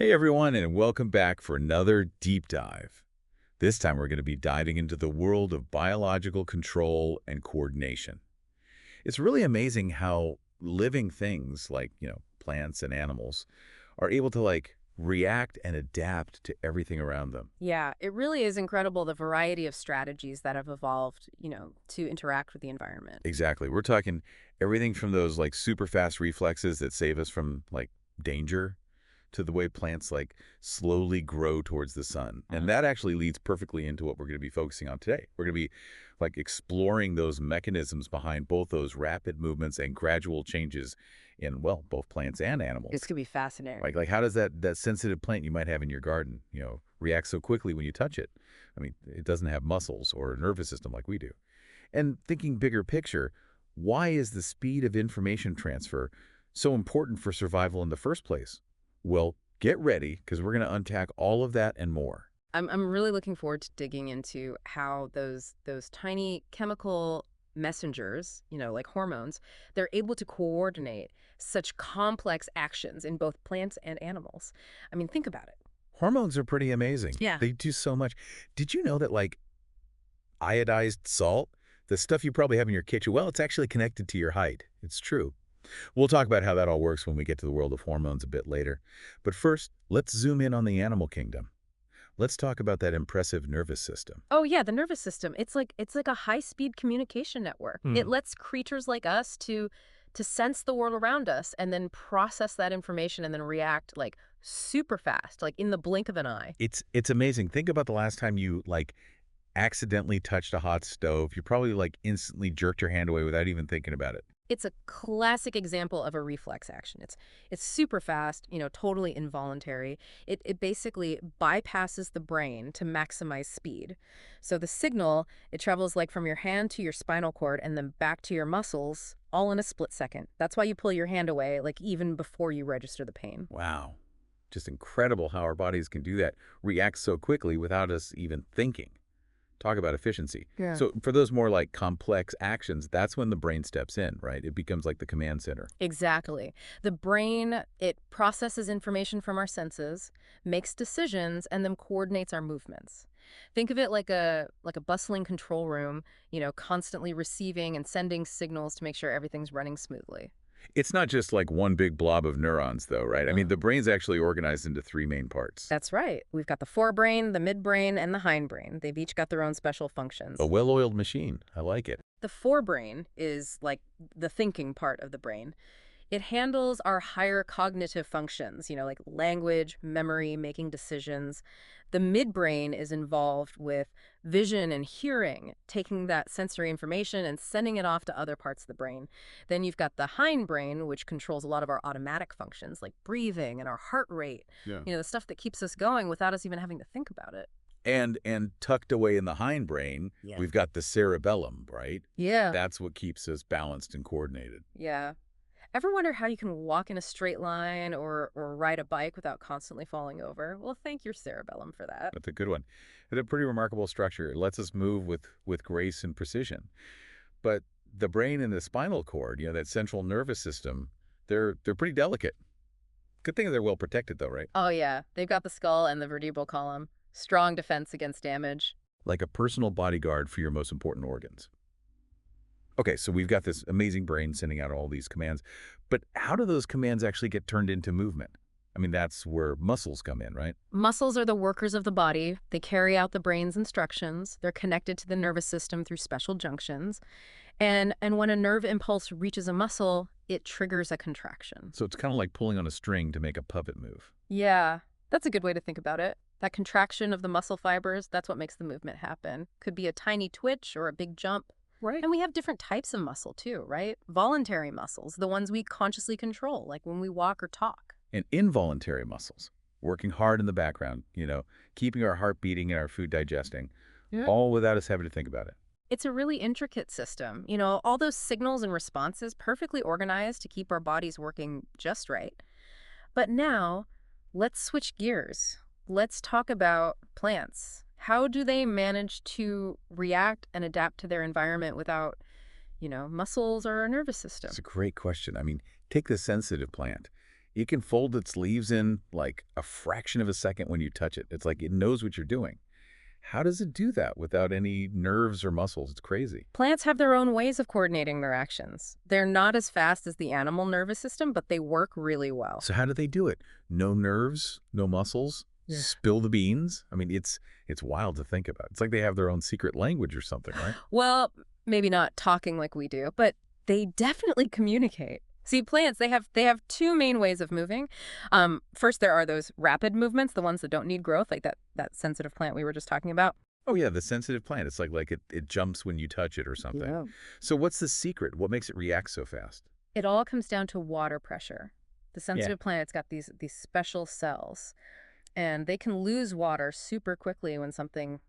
Hey everyone, and welcome back for another deep dive. This time we're going to be diving into the world of biological control and coordination. It's really amazing how living things like, plants and animals are able to react and adapt to everything around them. Yeah, it really is incredible the variety of strategies that have evolved, to interact with the environment. Exactly. We're talking everything from those super fast reflexes that save us from danger to the way plants slowly grow towards the sun. And that actually leads perfectly into what we're going to be focusing on today. We're going to be exploring those mechanisms behind both those rapid movements and gradual changes in, well, both plants and This animals. could be fascinating. Like how does that sensitive plant you might have in your garden, react so quickly when you touch it? I mean, it doesn't have muscles or a nervous system like we do. And thinking bigger picture, why is the speed of information transfer so important for survival in the first place? Well, get ready because we're going to unpack all of that and more. I'm really looking forward to digging into how those tiny chemical messengers, like hormones, they're able to coordinate such complex actions in both plants and animals. I mean, think about it. Hormones are pretty amazing. Yeah. They do so much. Did you know that iodized salt, the stuff you probably have in your kitchen, well, it's actually connected to your height. It's true. We'll talk about how that all works when we get to the world of hormones a bit later. But first, let's zoom in on the animal kingdom. Let's talk about that impressive nervous system. Oh yeah, the nervous system. It's like a high-speed communication network. It Hmm. lets creatures like us to sense the world around us and then process that information and then react like super fast, like in the blink of an eye. It's amazing. Think about the last time you accidentally touched a hot stove. You probably instantly jerked your hand away without even thinking about it. It's a classic example of a reflex action. It's super fast, totally involuntary. It basically bypasses the brain to maximize speed. So the signal, it travels like from your hand to your spinal cord and then back to your muscles all in a split second. That's why you pull your hand away, like even before you register the pain. Wow. Just incredible how our bodies can do that, react so quickly without us even thinking. Talk about efficiency. Yeah. So for those more complex actions, that's when the brain steps in, right? It becomes like the command center. Exactly. The brain, it processes information from our senses, makes decisions, and then coordinates our movements. Think of it like a bustling control room, constantly receiving and sending signals to make sure everything's running smoothly. It's not just like one big blob of neurons, though, right? I mean, the brain's actually organized into three main parts. That's right. We've got the forebrain, the midbrain, and the hindbrain. They've each got their own special functions. A well-oiled machine. I like it. The forebrain is like the thinking part of the brain. It handles our higher cognitive functions, like language, memory, making decisions. The midbrain is involved with vision and hearing, taking that sensory information and sending it off to other parts of the brain. Then you've got the hindbrain, which controls a lot of our automatic functions like breathing and our heart rate, Yeah. the stuff that keeps us going without us even having to think about it. And tucked away in the hindbrain, Yeah. we've got the cerebellum, right? Yeah. That's what keeps us balanced and coordinated. Yeah. Ever wonder how you can walk in a straight line or ride a bike without constantly falling over? Well, thank your cerebellum for that. That's a good one. It's a pretty remarkable structure. It lets us move with grace and precision. But the brain and the spinal cord, that central nervous system, they're pretty delicate. Good thing they're well protected, though, right? Oh, yeah. They've got the skull and the vertebral column. Strong defense against damage. Like a personal bodyguard for your most important organs. Okay, so we've got this amazing brain sending out all these commands, but how do those commands actually get turned into movement? I mean, that's where muscles come in, right? Muscles are the workers of the body. They carry out the brain's instructions. They're connected to the nervous system through special junctions. And when a nerve impulse reaches a muscle, it triggers a contraction. So it's kind of like pulling on a string to make a puppet move. Yeah, that's a good way to think about it. That contraction of the muscle fibers, that's what makes the movement happen. Could be a tiny twitch or a big jump. Right. And we have different types of muscle too, right? Voluntary muscles, the ones we consciously control, like when we walk or talk. And involuntary muscles, working hard in the background, keeping our heart beating and our food digesting, Yeah. all without us having to think about it. It's a really intricate system. All those signals and responses perfectly organized to keep our bodies working just right. But now, let's switch gears. Let's talk about plants. How do they manage to react and adapt to their environment without, muscles or a nervous system? It's a great question. I mean, take the sensitive plant. It can fold its leaves in like a fraction of a second when you touch it. It's like it knows what you're doing. How does it do that without any nerves or muscles? It's crazy. Plants have their own ways of coordinating their actions. They're not as fast as the animal nervous system, but they work really well. So how do they do it? No nerves, no muscles, Yeah. spill the beans? I mean, it's wild to think about. It's like they have their own secret language or something, right? Well, maybe not talking like we do, but they definitely communicate. See, plants, they have two main ways of moving. First, there are those rapid movements, the ones that don't need growth, like that sensitive plant we were just talking about. Oh yeah, the sensitive plant. It's like it jumps when you touch it or something. Yeah. So what's the secret? What makes it react so fast? It all comes down to water pressure. The Yeah. sensitive plant's got these special cells, and they can lose water super quickly when something,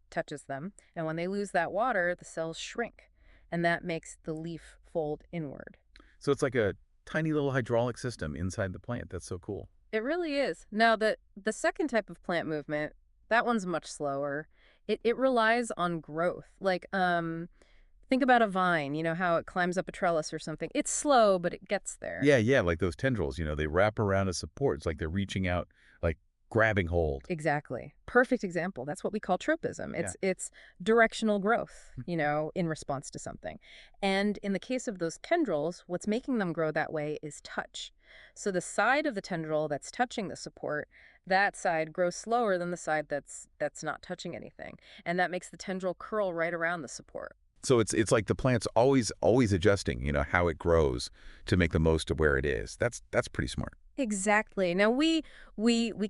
touches them. And when they lose that water, the cells shrink, and that makes the leaf fold inward. So it's like a tiny little hydraulic system inside the plant. That's so cool. It really is. Now, the second type of plant movement, that one's much slower. It relies on growth. Like, think about a vine, how it climbs up a trellis or something. It's slow, but it gets there. Yeah, yeah, like those tendrils, they wrap around as support. It's like they're reaching out, like grabbing hold. Exactly. Perfect example. That's what we call tropism. Yeah. It's directional growth, in response to something. And in the case of those tendrils, what's making them grow that way is touch. So the side of the tendril that's touching the support, that side grows slower than the side that's not touching anything. And that makes the tendril curl right around the support. So it's like the plant's always adjusting, how it grows to make the most of where it is. That's pretty smart. Exactly. Now we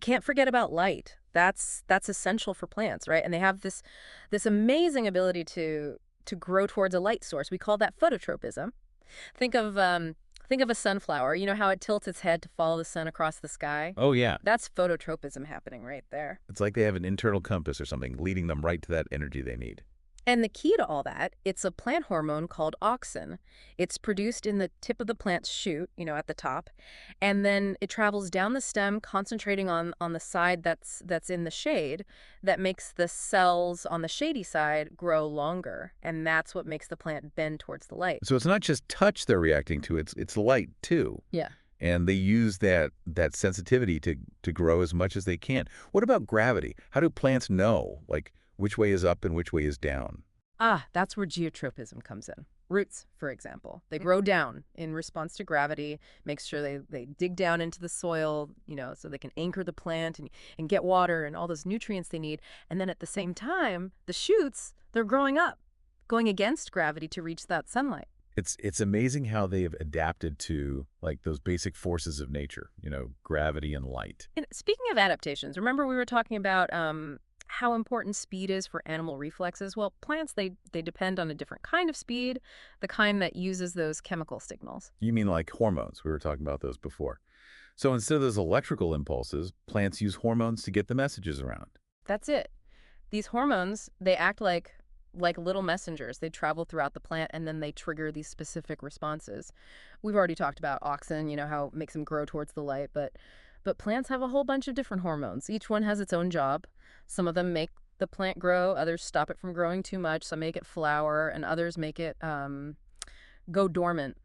can't forget about light. That's essential for plants, right? And they have this amazing ability to grow towards a light source. We call that phototropism. Think of think of a sunflower. You know how it tilts its head to follow the sun across the sky? Oh yeah. That's phototropism happening right there. It's like they have an internal compass or something leading them right to that energy they need. And the key to all that, it's a plant hormone called auxin. It's produced in the tip of the plant's shoot, at the top, and then it travels down the stem, concentrating on the side that's in the shade, that makes the cells on the shady side grow longer, and that's what makes the plant bend towards the light. So it's not just touch they're reacting to, it's light too. Yeah. And they use that sensitivity to grow as much as they can. What about gravity? How do plants know, like, which way is up and which way is down? That's where geotropism comes in. Roots, for example, they grow down in response to gravity, make sure they dig down into the soil, so they can anchor the plant and get water and all those nutrients they need. And then at the same time, the shoots, they're growing up, going against gravity to reach that sunlight. It's amazing how they've adapted to like those basic forces of nature, gravity and light. And speaking of adaptations, remember we were talking about how important speed is for animal reflexes? Well, plants, they depend on a different kind of speed, the kind that uses those chemical signals. You mean like hormones? We were talking about those before. So instead of those electrical impulses, plants use hormones to get the messages around. That's it. These hormones, they act like little messengers. They travel throughout the plant and then they trigger these specific responses. We've already talked about auxin, how it makes them grow towards the light, but plants have a whole bunch of different hormones. Each one has its own job. Some of them make the plant grow, others stop it from growing too much, some make it flower, and others make it go dormant,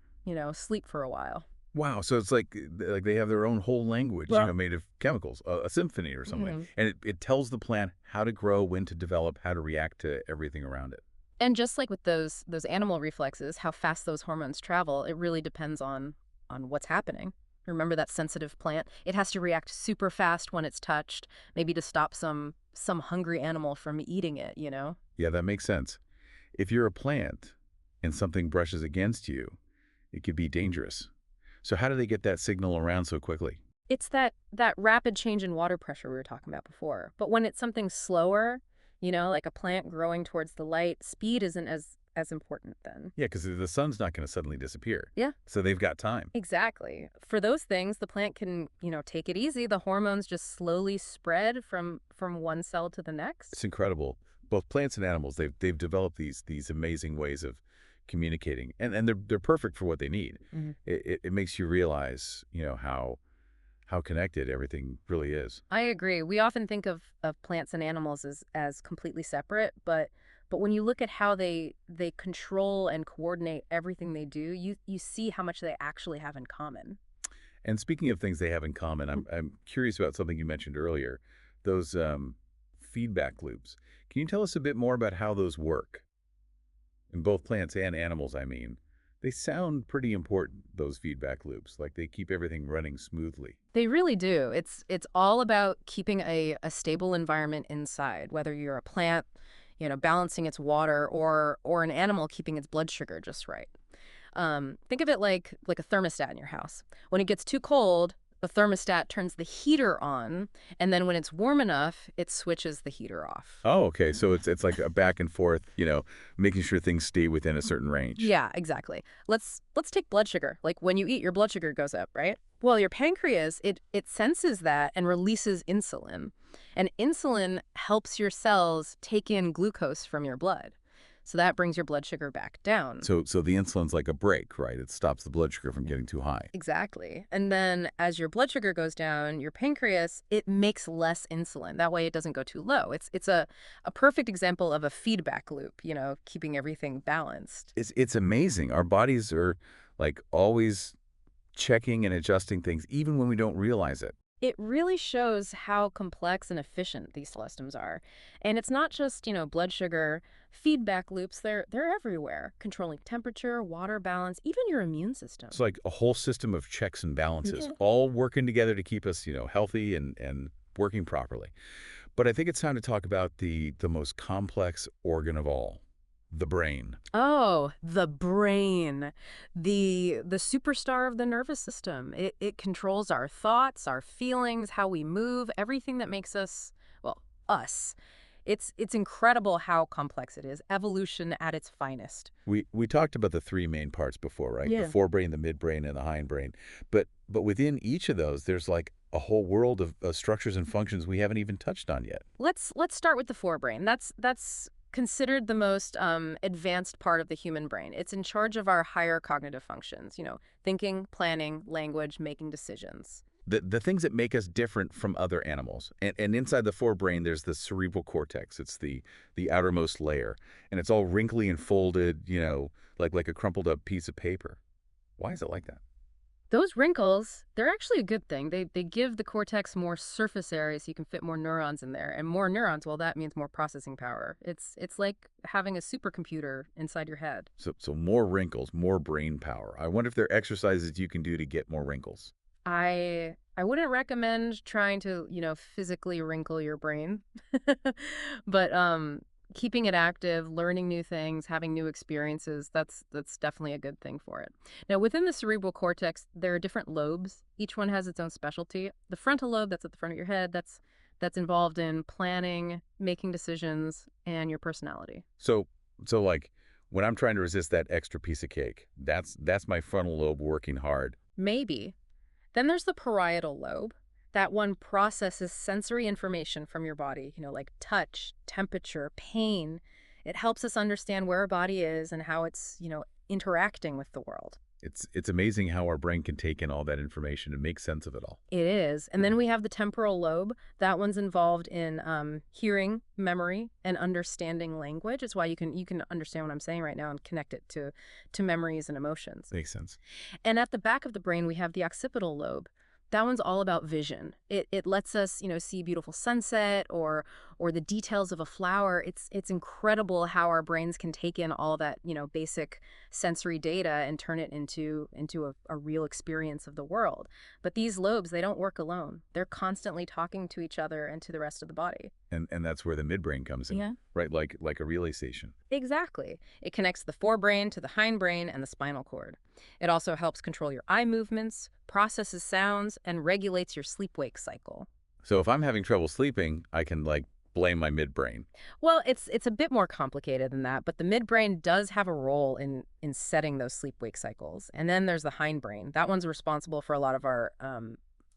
sleep for a while. Wow, so it's like they have their own whole language, Well, made of chemicals, a symphony or something. Mhm. And it tells the plant how to grow, when to develop, how to react to everything around it. And just like with those animal reflexes, how fast those hormones travel, it really depends on what's happening. Remember that sensitive plant? It has to react super fast when it's touched, maybe to stop some hungry animal from eating it. Yeah, that makes sense. If you're a plant and something brushes against you, it could be dangerous. So how do they get that signal around so quickly? It's that rapid change in water pressure we were talking about before. But when it's something slower, like a plant growing towards the light, speed isn't as important then. Yeah, because the sun's not going to suddenly disappear. Yeah. So they've got time. Exactly. For those things, the plant can, take it easy. The hormones just slowly spread from one cell to the next. It's incredible. Both plants and animals, they've developed these amazing ways of communicating, and they're perfect for what they need. Mhm. It makes you realize, how connected everything really is. I agree. We often think of plants and animals as completely separate, but when you look at how they control and coordinate everything they do, you see how much they actually have in common. And speaking of things they have in common, I'm curious about something you mentioned earlier, those feedback loops. Can you tell us a bit more about how those work? In both plants and animals, I mean. They sound pretty important, those feedback loops, like they keep everything running smoothly. They really do. It's all about keeping a stable environment inside, whether you're a plant, balancing its water, or an animal keeping its blood sugar just right. Think of it like a thermostat in your house. When it gets too cold, the thermostat turns the heater on, and then when it's warm enough, it switches the heater off. Oh, okay. So it's like a back and forth, making sure things stay within a certain range. Yeah, exactly. Let's take blood sugar. Like when you eat, your blood sugar goes up, right? Well, your pancreas, it senses that and releases insulin. And insulin helps your cells take in glucose from your blood. So that brings your blood sugar back down. So the insulin's like a brake, right? It stops the blood sugar from getting too high. Exactly. And then as your blood sugar goes down, your pancreas, it makes less insulin. That way it doesn't go too low. It's a perfect example of a feedback loop, keeping everything balanced. It's amazing. Our bodies are like always checking and adjusting things, even when we don't realize it. It really shows how complex and efficient these systems are. And it's not just, blood sugar. Feedback loops, they're everywhere, controlling temperature, water balance, even your immune system. It's like a whole system of checks and balances, Yeah. all working together to keep us, healthy and working properly. But I think it's time to talk about the most complex organ of all, the brain. Oh, the brain, the superstar of the nervous system. It controls our thoughts, our feelings, how we move, everything that makes us, well, us. It's incredible how complex it is. Evolution at its finest. We talked about the three main parts before, right? The Yeah. forebrain, the midbrain, and the hindbrain. But within each of those, there's like a whole world of structures and functions we haven't even touched on yet. Let's start with the forebrain. That's considered the most advanced part of the human brain. It's in charge of our higher cognitive functions, thinking, planning, language, making decisions. The things that make us different from other animals. And inside the forebrain, there's the cerebral cortex. It's the outermost layer. And it's all wrinkly and folded, like a crumpled up piece of paper. Why is it like that? Those wrinkles, they're actually a good thing. They give the cortex more surface area so you can fit more neurons in there. And more neurons, well, that means more processing power. It's like having a supercomputer inside your head. So more wrinkles, more brain power. I wonder if there are exercises you can do to get more wrinkles. I wouldn't recommend trying to, physically wrinkle your brain. But keeping it active, learning new things, having new experiences, that's definitely a good thing for it. Now, within the cerebral cortex, there are different lobes. Each one has its own specialty. The frontal lobe, that's at the front of your head, that's involved in planning, making decisions, and your personality. So like when I'm trying to resist that extra piece of cake, that's my frontal lobe working hard. Maybe. Then there's the parietal lobe. That one processes sensory information from your body, like touch, temperature, pain. It helps us understand where our body is and how it's, interacting with the world. It's amazing how our brain can take in all that information and make sense of it all. It is. And then we have the temporal lobe. That one's involved in hearing, memory, and understanding language. It's why you can understand what I'm saying right now and connect it to memories and emotions. Makes sense. And at the back of the brain, we have the occipital lobe. That one's all about vision. It lets us, see a beautiful sunset or the details of a flower. It's incredible how our brains can take in all that, basic sensory data and turn it into a real experience of the world. But these lobes, they don't work alone. They're constantly talking to each other and to the rest of the body. And that's where the midbrain comes in, Yeah. right? Like a relay station. Exactly. It connects the forebrain to the hindbrain and the spinal cord. It also helps control your eye movements, processes sounds, and regulates your sleep-wake cycle. So if I'm having trouble sleeping, I can like blame my midbrain. Well, it's a bit more complicated than that, but the midbrain does have a role in setting those sleep-wake cycles. And then there's the hindbrain. That one's responsible for a lot of our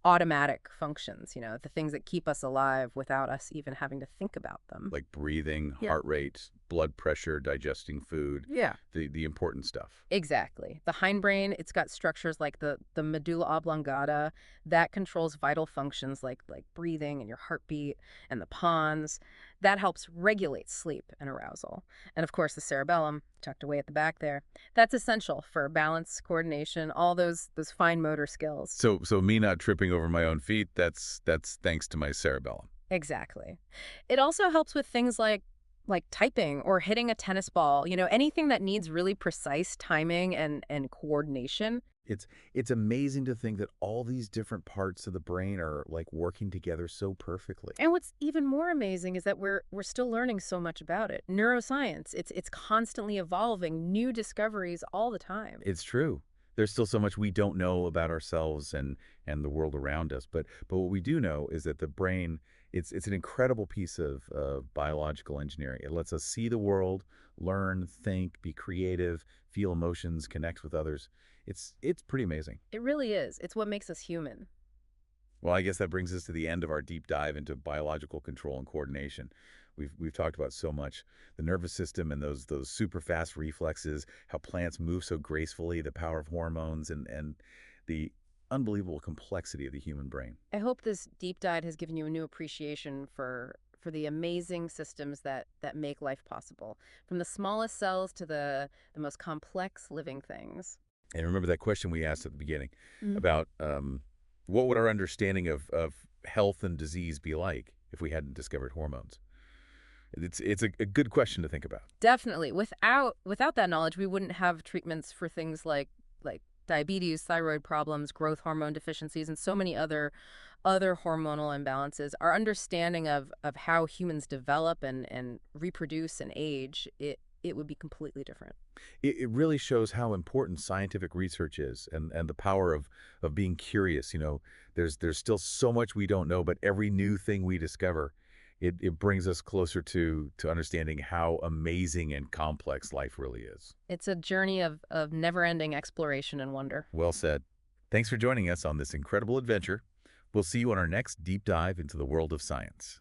automatic functions, the things that keep us alive without us even having to think about them. Like breathing, Yeah. heart rate, blood pressure, digesting food, Yeah. the important stuff. Exactly. The hindbrain, it's got structures like the medulla oblongata that controls vital functions like breathing and your heartbeat, and the pons that helps regulate sleep and arousal. And of course, the cerebellum, tucked away at the back there, that's essential for balance, coordination, all those fine motor skills. So me not tripping over my own feet, that's thanks to my cerebellum. Exactly. It also helps with things like typing or hitting a tennis ball, anything that needs really precise timing and coordination. It's it's amazing to think that all these different parts of the brain are like working together so perfectly. And what's even more amazing is that we're still learning so much about it. Neuroscience, it's constantly evolving, new discoveries all the time. It's true. There's still so much we don't know about ourselves and the world around us. But what we do know is that the brain, it's an incredible piece of biological engineering. It lets us see the world, learn, think, be creative, feel emotions, connect with others. It's pretty amazing. It really is. It's what makes us human. Well, I guess that brings us to the end of our deep dive into biological control and coordination. We've talked about so much: the nervous system and those super fast reflexes, how plants move so gracefully, the power of hormones, and the unbelievable complexity of the human brain. I hope this deep dive has given you a new appreciation for the amazing systems that make life possible, from the smallest cells to the most complex living things. And remember that question we asked at the beginning about what would our understanding of health and disease be like if we hadn't discovered hormones? It's a good question to think about. Definitely. Without that knowledge, we wouldn't have treatments for things like diabetes, thyroid problems, growth hormone deficiencies, and so many other hormonal imbalances. Our understanding of how humans develop and reproduce and age, it would be completely different. It really shows how important scientific research is and the power of being curious. There's still so much we don't know, but every new thing we discover, it brings us closer to understanding how amazing and complex life really is. It's a journey of never-ending exploration and wonder. Well said. Thanks for joining us on this incredible adventure. We'll see you on our next deep dive into the world of science.